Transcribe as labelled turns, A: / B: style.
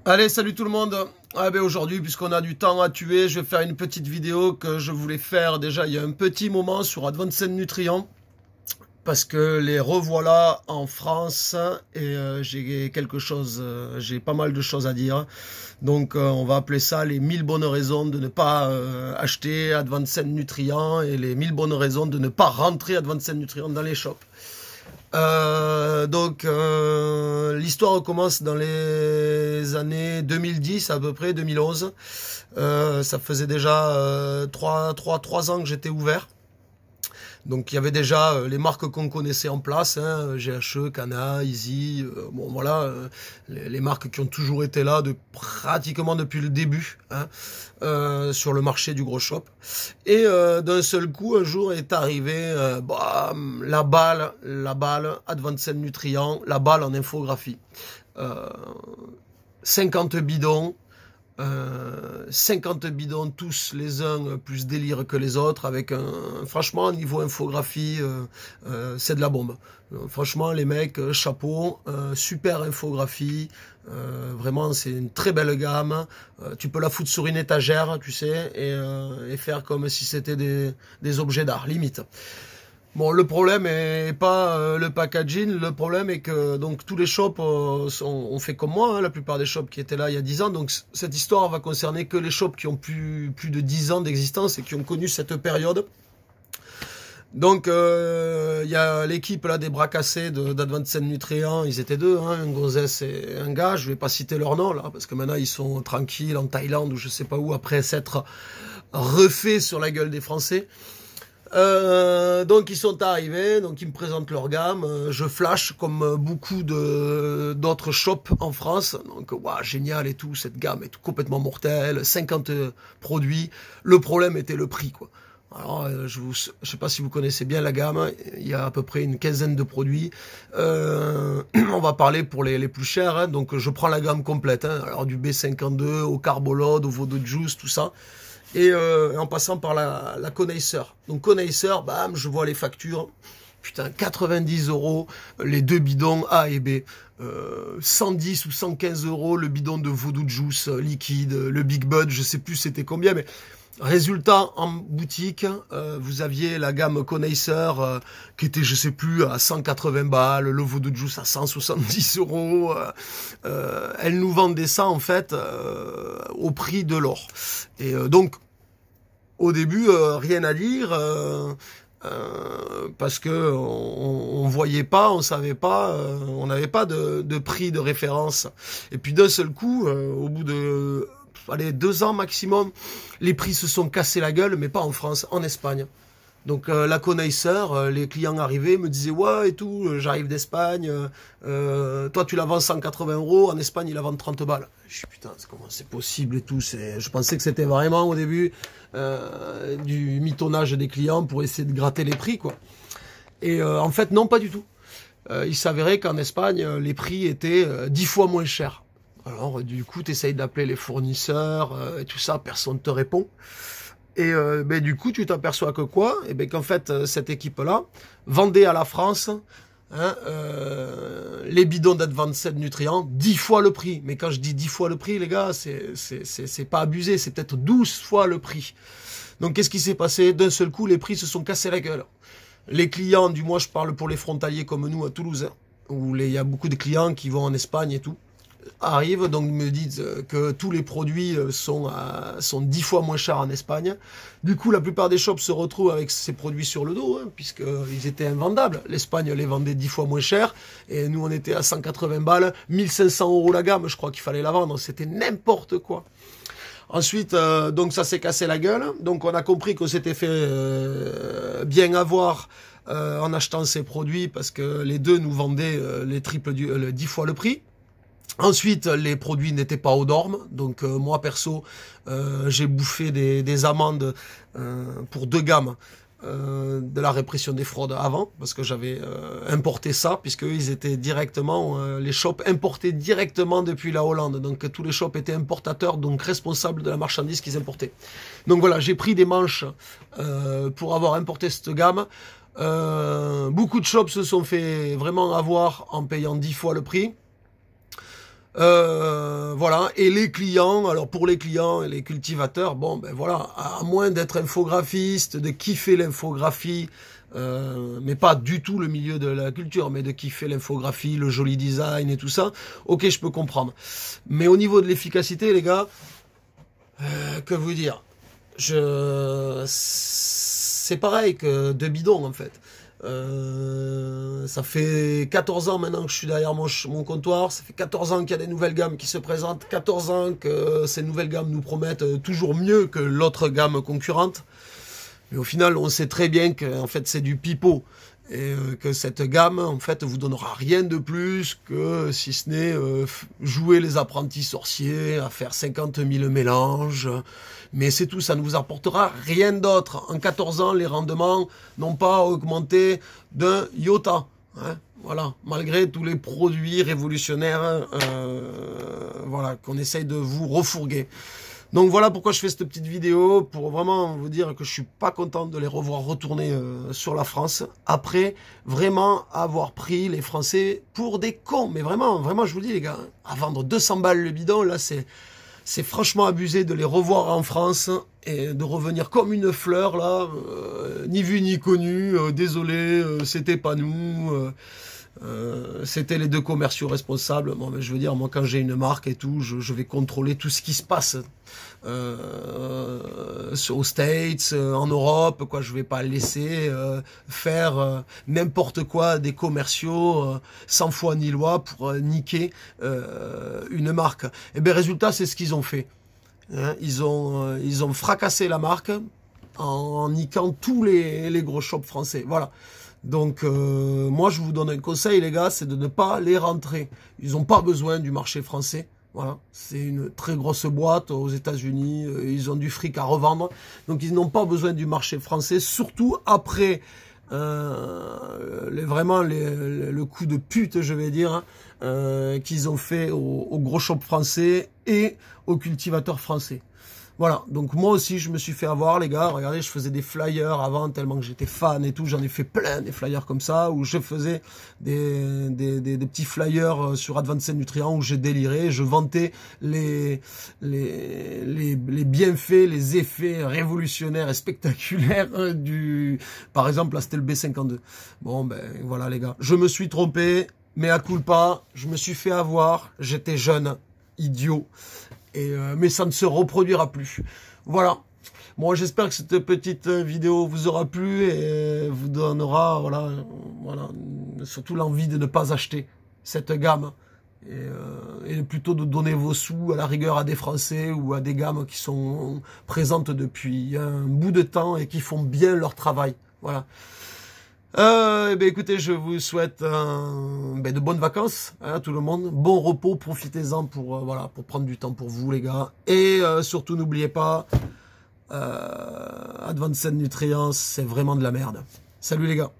A: Allez, salut tout le monde. Ah ben aujourd'hui, puisqu'on a du temps à tuer, je vais faire une petite vidéo que je voulais faire déjà il y a un petit moment sur Advanced Nutrients. Parce que les revoilà en France et j'ai pas mal de choses à dire. Donc on va appeler ça les 1000 bonnes raisons de ne pas acheter Advanced Nutrients et les 1000 bonnes raisons de ne pas rentrer Advanced Nutrients dans les shops. L'histoire commence dans les années 2010 à peu près, 2011. Ça faisait déjà 3 ans que j'étais ouvert. Donc il y avait déjà les marques qu'on connaissait en place, hein, GHE, Cana, Easy, bon voilà, les marques qui ont toujours été là pratiquement depuis le début, hein, sur le marché du gros shop. Et d'un seul coup, un jour est arrivé bam, la balle, Advanced Nutrients, la balle en infographie. 50 bidons. 50 bidons, tous les uns plus délire que les autres, avec franchement, niveau infographie, c'est de la bombe. Franchement, les mecs, chapeau, super infographie, vraiment, c'est une très belle gamme. Tu peux la foutre sur une étagère, tu sais, et faire comme si c'était des objets d'art, limite. Bon, le problème est pas le packaging, le problème est que donc tous les shops ont fait comme moi, hein, la plupart des shops qui étaient là il y a 10 ans, donc cette histoire va concerner que les shops qui ont plus de 10 ans d'existence et qui ont connu cette période. Donc il y a l'équipe là des bras cassés d'Advanced Nutrients, ils étaient deux, hein, un gonzesse et un gars, je vais pas citer leur nom là, parce que maintenant ils sont tranquilles en Thaïlande ou je sais pas où, après s'être refaits sur la gueule des Français. Donc ils sont arrivés, donc ils me présentent leur gamme, je flash comme beaucoup d'autres shops en France, donc waouh, génial et tout, cette gamme est complètement mortelle, 50 produits, le problème était le prix quoi. Alors je sais pas si vous connaissez bien la gamme, il y a à peu près une quinzaine de produits, on va parler pour les plus chers, hein, donc je prends la gamme complète, hein, alors du B52 au Carbolode, au Voodoo Juice, tout ça. Et en passant par la Connaisseur. Donc Connaisseur, bam, je vois les factures. Putain, 90 € les deux bidons A et B. 110 ou 115 € le bidon de Voodoo Juice liquide. Le Big Bud, je sais plus c'était combien, mais résultat, en boutique, vous aviez la gamme Connaisseur qui était, je sais plus, à 180 balles, le Voodoo Juice à 170 €. Elles nous vendaient ça, en fait, au prix de l'or. Et donc, au début, rien à dire, parce que on voyait pas, on savait pas, on n'avait pas de prix de référence. Et puis d'un seul coup, au bout de 2 ans maximum, les prix se sont cassés la gueule, mais pas en France, en Espagne. Donc la Connaisseur, les clients arrivaient, me disaient ouais et tout, j'arrive d'Espagne, toi tu la vends 180 €, en Espagne ils la vendent 30 balles. Je suis putain, comment c'est possible et tout, je pensais que c'était vraiment au début du mitonnage des clients pour essayer de gratter les prix quoi. Et en fait non, pas du tout. Il s'avérait qu'en Espagne les prix étaient 10 fois moins chers. Alors du coup tu essayes d'appeler les fournisseurs et tout ça, personne ne te répond. Et ben, du coup, tu t'aperçois que quoi? Et ben, qu'en fait, cette équipe-là vendait à la France hein, les bidons d'Advanced Nutrients 10 fois le prix. Mais quand je dis 10 fois le prix, les gars, c'est pas abusé, c'est peut-être 12 fois le prix. Donc, qu'est-ce qui s'est passé? D'un seul coup, les prix se sont cassés la gueule. Les clients, du moins, je parle pour les frontaliers comme nous à Toulouse, hein, où il y a beaucoup de clients qui vont en Espagne et tout, arrivent, donc me disent que tous les produits sont 10 fois moins chers en Espagne. Du coup, la plupart des shops se retrouvent avec ces produits sur le dos, hein, puisqu'ils étaient invendables. L'Espagne les vendait 10 fois moins cher, et nous on était à 180 balles, 1500 € la gamme, je crois qu'il fallait la vendre, c'était n'importe quoi. Ensuite, donc ça s'est cassé la gueule, donc on a compris qu'on s'était fait bien avoir en achetant ces produits, parce que les deux nous vendaient les 10 fois le prix. Ensuite, les produits n'étaient pas aux normes, donc moi perso, j'ai bouffé des amendes pour 2 gammes de la répression des fraudes avant, parce que j'avais importé ça, puisque ils étaient directement, les shops importaient directement depuis la Hollande, donc tous les shops étaient importateurs, donc responsables de la marchandise qu'ils importaient. Donc voilà, j'ai pris des manches pour avoir importé cette gamme. Beaucoup de shops se sont fait vraiment avoir en payant 10 fois le prix. Voilà, et les clients, alors pour les clients et les cultivateurs, bon ben voilà, à moins d'être infographiste, de kiffer l'infographie, mais pas du tout le milieu de la culture, mais de kiffer l'infographie, le joli design et tout ça, ok, je peux comprendre. Mais au niveau de l'efficacité, les gars, que vous dire, c'est pareil que de bidon en fait. Ça fait 14 ans maintenant que je suis derrière mon comptoir, ça fait 14 ans qu'il y a des nouvelles gammes qui se présentent, 14 ans que ces nouvelles gammes nous promettent toujours mieux que l'autre gamme concurrente. Mais au final, on sait très bien que en fait, c'est du pipeau. Et que cette gamme, en fait, vous donnera rien de plus que, si ce n'est jouer les apprentis sorciers, à faire 50 000 mélanges. Mais c'est tout, ça ne vous apportera rien d'autre. En 14 ans, les rendements n'ont pas augmenté d'un iota. Hein, voilà, malgré tous les produits révolutionnaires voilà, qu'on essaye de vous refourguer. Donc voilà pourquoi je fais cette petite vidéo, pour vraiment vous dire que je suis pas content de les revoir retourner sur la France, après vraiment avoir pris les Français pour des cons. Mais vraiment, vraiment, je vous dis les gars, à vendre 200 balles le bidon, là c'est franchement abusé de les revoir en France et de revenir comme une fleur là, ni vu ni connu, désolé, c'était pas nous. C'était les deux commerciaux responsables. Bon, je veux dire, moi quand j'ai une marque et tout, je vais contrôler tout ce qui se passe aux States, en Europe, quoi. Je vais pas laisser faire n'importe quoi des commerciaux sans foi ni loi pour niquer une marque. Et bien résultat, c'est ce qu'ils ont fait. Hein, ils ont fracassé la marque en niquant tous les gros shops français. Voilà. Donc, moi, je vous donne un conseil, les gars, c'est de ne pas les rentrer. Ils n'ont pas besoin du marché français. Voilà, c'est une très grosse boîte aux États-Unis. Ils ont du fric à revendre. Donc, ils n'ont pas besoin du marché français, surtout après vraiment le coup de pute, je vais dire, qu'ils ont fait aux gros shops français et aux cultivateurs français. Voilà, donc moi aussi je me suis fait avoir les gars, regardez, je faisais des flyers avant tellement que j'étais fan et tout, j'en ai fait plein des flyers comme ça, où je faisais des petits flyers sur Advanced Nutrients où j'ai déliré, je vantais les bienfaits, les effets révolutionnaires et spectaculaires par exemple là c'était le B52. Bon ben voilà les gars, je me suis trompé, mea culpa, je me suis fait avoir, j'étais jeune, idiot. Mais ça ne se reproduira plus. Voilà. Moi, j'espère que cette petite vidéo vous aura plu et vous donnera, voilà, surtout l'envie de ne pas acheter cette gamme. Et plutôt de donner vos sous à la rigueur à des Français ou à des gammes qui sont présentes depuis un bout de temps et qui font bien leur travail. Voilà. Écoutez, je vous souhaite de bonnes vacances à tout le monde, bon repos, profitez-en pour voilà, pour prendre du temps pour vous les gars, et surtout n'oubliez pas, Advanced Nutrients, c'est vraiment de la merde. Salut les gars.